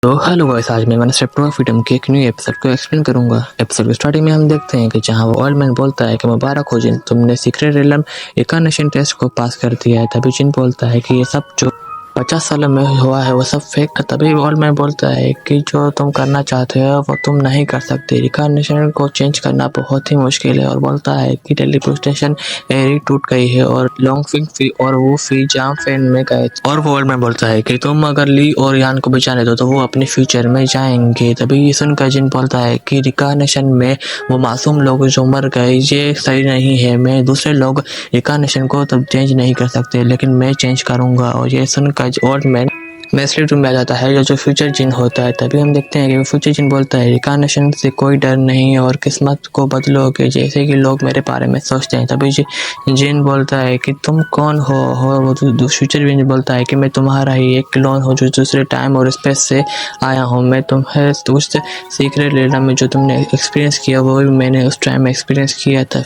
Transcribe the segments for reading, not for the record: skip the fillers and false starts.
तो hello guys, आज मैं वन स्टेप टू फ्रीडम के एक न्यू एपिसोड को एक्सप्लेन करूंगा। एपिसोड के स्टार्टिंग में हम देखते हैं कि जहां वो ओल्ड मैन बोलता है कि मुबारक हो जिन, तुमने सीक्रेट रिलम इकानेशन टेस्ट को पास कर दिया है। तभी जिन बोलता है कि ये सब जो 50 सालों में हुआ है वो सब फेक है। तभी ओल्ड मैन बोलता है कि जो तुम करना चाहते हो वो तुम नहीं कर सकते, इकानेशन को चेंज करना बहुत ही मुश्किल है। और बोलता है कि टेलीपोर्टेशन एरी टूट गई है और लॉन्ग फिंग और वो फी जाम फैन में गए। और वो ओल्ड मैन बोलता है कि तुम अगर ली और यान को बचाने दो तो वो अपने फ्यूचर में जाएंगे। तभी ये सुनकर जिन बोलता है कि रिकानेशन में वो मासूम लोग जो मर गए ये सही नहीं है। मैं दूसरे लोग रिकानेशन को तब चेंज नहीं कर सकते, लेकिन मैं चेंज करूंगा। और ये सुनकर ओल्ड मैन स्लीप रूम में आ जाता है जो फ्यूचर जिन होता है। तभी हम देखते हैं कि फ्यूचर जिन बोलता है रिकानेशन से कोई डर नहीं और किस्मत को बदलोगे जैसे कि लोग मेरे बारे में सोचते हैं। तभी जिन बोलता है कि तुम कौन हो वो फ्यूचर जिन बोलता है कि मैं तुम्हारा ही एक क्लोन हूँ जो दूसरे टाइम और स्पेस से आया हूँ। मैं तुम्हें उस सीक्रेट लेडर में जो तुमने एक्सपीरियंस किया वो भी मैंने उस टाइम में एक्सपीरियंस किया था।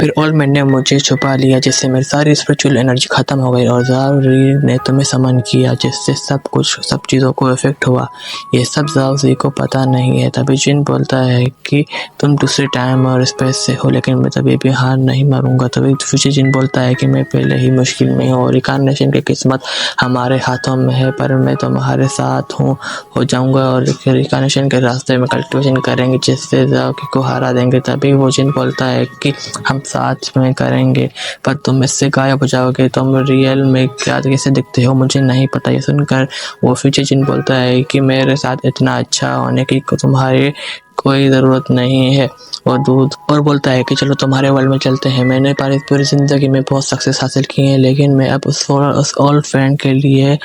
फिर ओल्ड मैन ने मुझे छुपा लिया जिससे मेरी सारी स्पिरिचुअल एनर्जी खत्म हो गई और ज़ारी ने तुम्हें समन किया जिससे सब चीज़ों को इफेक्ट हुआ। ये सब ज़ारी को पता नहीं है। तभी जिन बोलता है कि तुम दूसरे टाइम और स्पेस से हो, लेकिन मैं तभी भी हार नहीं मारूंगा। तभी फ्यूचर जिन बोलता है कि मैं पहले ही मुश्किल में हूँ और रिकार्नेशन की किस्मत हमारे हाथों में है, पर मैं तुम्हारे साथ हो जाऊंगा और रिकार्नेशन के रास्ते में कल्टिवेशन करेंगे जिससे ज़ारी को हरा देंगे। तभी वो जिन बोलता है कि हम साथ में करेंगे, पर तुम इससे गायब हो जाओगे। तुम रियल में क्या कैसे दिखते हो मुझे नहीं पता। ये सुनकर वो फ्यूचर जिन बोलता है कि मेरे साथ इतना अच्छा होने की तुम्हारी कोई ज़रूरत नहीं है। और बोलता है कि चलो तुम्हारे वर्ल्ड में चलते हैं। मैंने पूरी ज़िंदगी में बहुत सक्सेस हासिल की है, लेकिन मैं अब उस ओल्ड फ्रेंड के लिए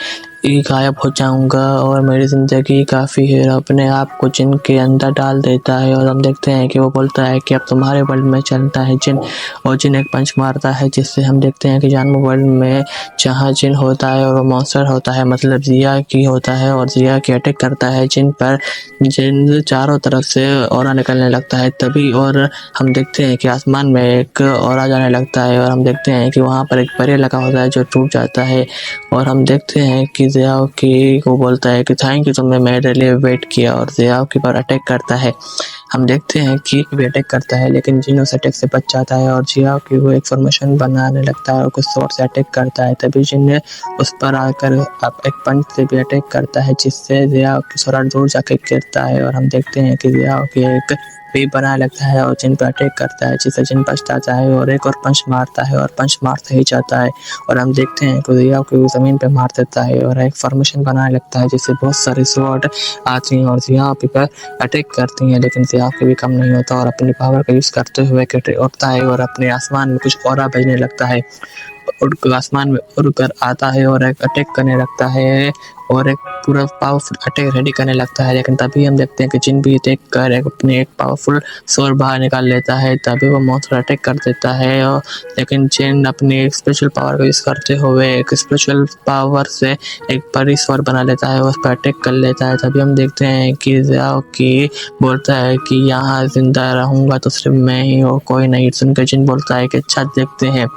गायब हो जाऊंगा और मेरी ज़िंदगी काफ़ी है। अपने आप को जिन के अंदर डाल देता है और हम देखते हैं कि वो बोलता है कि अब तुम्हारे वर्ल्ड में चलता है जिन। और जिन एक पंच मारता है जिससे हम देखते हैं कि जानवर वर्ल्ड में जहाँ जिन होता है और वो मॉन्स्टर होता है, मतलब जिया की होता है और जिया की अटैक करता है जिन पर। जिन चारों तरफ से ऑरा निकलने लगता है। तभी और हम देखते हैं कि आसमान में एक ऑरा जाने लगता है और हम देखते हैं कि वहाँ पर एक बैरियर लगा होता है जो टूट जाता है। और हम देखते हैं कि ज़ियाओ की को बोलता है कि थैंक यू तुमने मेरे लिए वेट किया, और ज़ियाओ की पर अटैक करता है। हम देखते हैं कि भी अटैक करता है लेकिन जिन उस अटैक से बच जाता है और ज़ियाओ की वो एक फॉर्मेशन बनाने लगता है और कुछ शॉट से अटैक करता है। तभी जिन ने उस पर आकर अब एक पंच से भी अटैक करता है जिससे ज़ियाओ की थोड़ा दूर जाके गिरता है। और हम देखते हैं कि ज़ियाओ की एक भी बनाने लगता है और जिन पर अटैक करता है जिससे जिन बच जाता है और एक और पंच मारता है और पंच मारते ही जाता है। और हम देखते हैं कि ज़ियाओ को ज़मीन पे मार देता है और एक फॉर्मेशन बनाने लगता है जिससे बहुत सारे स्वॉर्ड आती हैं और ज़ियाओ पर अटैक करती हैं, लेकिन ज़ियाओ के भी कम नहीं होता और अपनी पावर का यूज़ करते हुए उड़ता है और अपने आसमान में कुछ ऑरा भेजने लगता है। आसमान में उड़कर आता है और एक अटैक करने लगता है और एक पूरा पावरफुल अटैक रेडी करने लगता है। लेकिन तभी हम देखते हैं कि जिन भी अटैक कर अपने एक पावरफुल स्वॉर्ड बाहर निकाल लेता है। तभी वो मॉन्स्टर अटैक कर देता है और लेकिन जिन अपनी स्पेशल पावर का यूज़ करते हुए एक स्पेशल पावर से एक बड़ी स्वॉर्ड बना लेता है और उस पर अटैक कर लेता है। तभी हम देखते हैं कि ज़ियाओ की बोलता है कि यहाँ जिंदा रहूँगा तो सिर्फ मैं ही और कोई नहीं। सुनकर जिन बोलता है कि अच्छा देखते हैं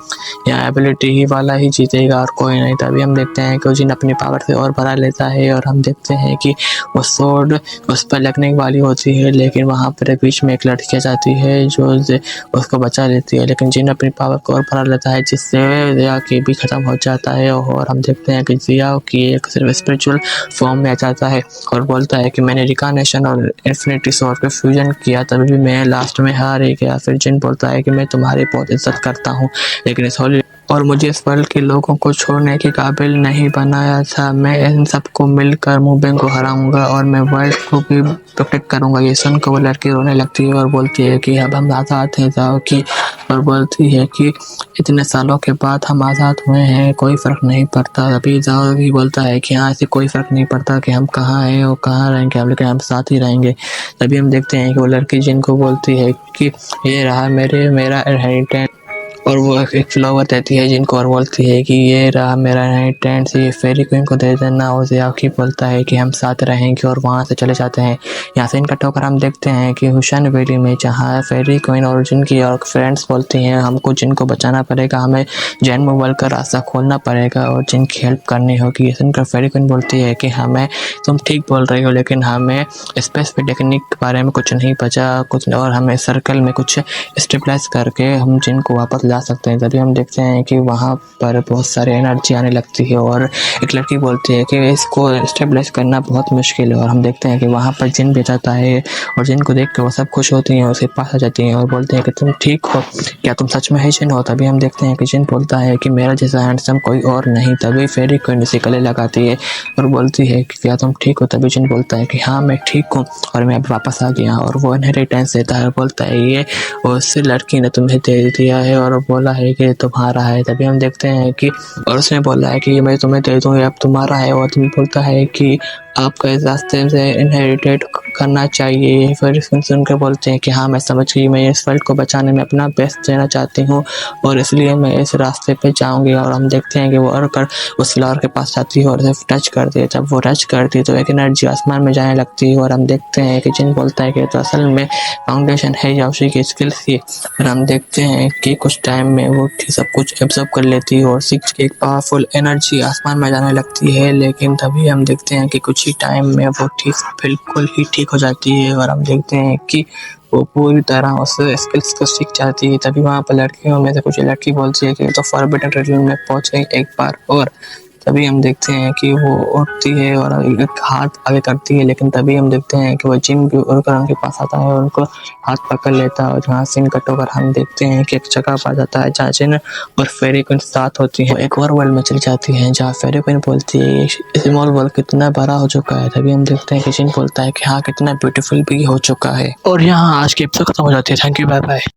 यहाँ एबिलिटी ही वाला ही जीतेगा और कोई नहीं। तभी हम देखते हैं कि जिन अपनी पावर से और भरा लेता है और हम देखते हैं कि वो स्वॉर्ड उस पर लगने वाली होती है, लेकिन वहाँ पर बीच में एक लड़की आ जाती है जो उसको बचा लेती है। लेकिन जिन अपनी पावर को और भरा लेता है जिससे ज़िया की भी ख़त्म हो जाता है और हम देखते हैं कि ज़िया की एक सिर्फ स्पिरिचुअल फॉर्म में आ जाता है और बोलता है कि मैंने रिकार्नेशन और इन्फिनिटी स्वॉर्ड को फ्यूजन किया, तभी भी मैं लास्ट में हार ही गया। फिर जिन बोलता है कि मैं तुम्हारी बहुत इज्जत करता हूँ, लेकिन इस होली और मुझे इस वर्ल्ड के लोगों को छोड़ने के काबिल नहीं बनाया था। मैं इन सबको मिलकर मूबिंग को हराऊंगा और मैं वर्ल्ड को भी प्रोटेक्ट करूंगा। ये सुनकर वो लड़की रोने लगती है और बोलती है कि अब हम आज़ाद हैं ज़ियाओ की। और बोलती है कि इतने सालों के बाद हम आज़ाद हुए हैं, कोई फ़र्क नहीं पड़ता। अभी ज़ियाओ भी बोलता है कि हाँ, ऐसे कोई फ़र्क नहीं पड़ता कि हम कहाँ हैं और कहाँ रहेंगे हम, लेकिन हम साथ ही रहेंगे। तभी हम देखते हैं कि वो लड़की जिनको बोलती है कि ये रहा मेरा इनहेरिटेंस और वो एक फ्लावर देती है जिनको और बोलती है कि ये रहा मेरा नई टेंट, ये फेरी क्वीन को दे देना। और ज़ियाकी बोलता है कि हम साथ रहेंगे और वहाँ से चले जाते हैं। यहाँ से इनका टोकर हम देखते हैं कि हुसैन वैली में, जहाँ फेरी क्वीन और जिनकी और फ्रेंड्स बोलती हैं हमको जिनको बचाना पड़ेगा, हमें जैन मोबाइल का रास्ता खोलना पड़ेगा और जिनकी हेल्प करनी होगी। सुनकर फेरी क्वीन बोलती है कि हमें, तुम ठीक बोल रही हो, लेकिन हमें स्पेस पे टेक्निक के बारे में कुछ नहीं बचा कुछ, और हमें सर्कल में कुछ स्टेबलाइज करके हम जिनको वापस ला सकते हैं। तभी हम देखते हैं कि वहाँ पर बहुत सारे एनर्जी आने लगती है और एक लड़की बोलती है कि इसको स्टेबलाइज करना बहुत मुश्किल है। और हम देखते हैं कि वहाँ पर जिन भी जाता है और जिनको देख के वो सब खुश होती हैं, उसके पास आ जाती हैं और बोलते हैं कि तुम ठीक हो क्या, तुम सच में ही जिन हो। तभी हम देखते हैं कि जिन बोलता है कि मेरा जैसा हैंडसम कोई और नहीं। तभी फेरी क्वीन से गले लगाती है और बोलती है कि क्या तुम ठीक हो। तभी जिन बोलता है कि हाँ मैं ठीक हूँ और मैं अब वापस आ गया। और वो इनहेरिटेंस देता है, बोलता है ये उस लड़की ने तुम्हें दे दिया है और बोला है कि तुम्हारा है। तभी हम देखते हैं कि और उसने बोला है कि मैं तुम्हें दे दूँ, अब तुम्हारा है। और तुम बोलता है कि आपका इस रास्ते से इनहेरिटेड करना चाहिए। फिर सुनकर बोलते हैं कि हाँ मैं समझ गई, मैं इस वर्ल्ड को बचाने में अपना बेस्ट देना चाहती हूँ और इसलिए मैं इस रास्ते पे जाऊँगी। और हम देखते हैं कि वो और उस फ्लावर के पास जाती है और उसे टच करती है। जब वो टच करती है तो एक एनर्जी आसमान में जाने लगती है और हम देखते हैं कि जिन बोलता है कि तो असल में फाउंडेशन है याओशी की स्किल्स की। और हम देखते हैं कि कुछ टाइम में वो सब कुछ एब्जॉर्ब कर लेती है और सीख के एक पावरफुल एनर्जी आसमान में जाने लगती है। लेकिन तभी हम देखते हैं कि कुछ ही टाइम में वो बिल्कुल ही ठीक हो जाती है और हम देखते हैं कि वो पूरी तरह उस स्किल्स को सीख जाती है। तभी वहाँ पर लड़कियों में से कुछ लड़की बोलती है कि तो फॉरबिडन रेडियन में पहुँचे एक बार और। तभी हम देखते हैं कि वो उठती है और एक हाथ आगे करती है, लेकिन तभी हम देखते हैं कि वो जिन भी उड़कर उनके पास आता है और उनको हाथ पकड़ लेता है। और जहाँ से इनका टोकर हम देखते हैं कि एक जगह पर जाता है जहाँ जिन और फेरी क्वीन साथ होती है। एक और वर्ल्ड में चली जाती है जहाँ फेरी क्वीन बोलती है स्मॉल वर्ल्ड कितना बड़ा हो चुका है। तभी हम देखते हैं कि जिन बोलता है कि हाँ कितना ब्यूटीफुल भी हो चुका है। और यहाँ आज की एपिसोड खत्म हो जाती है। Thank you, bye bye.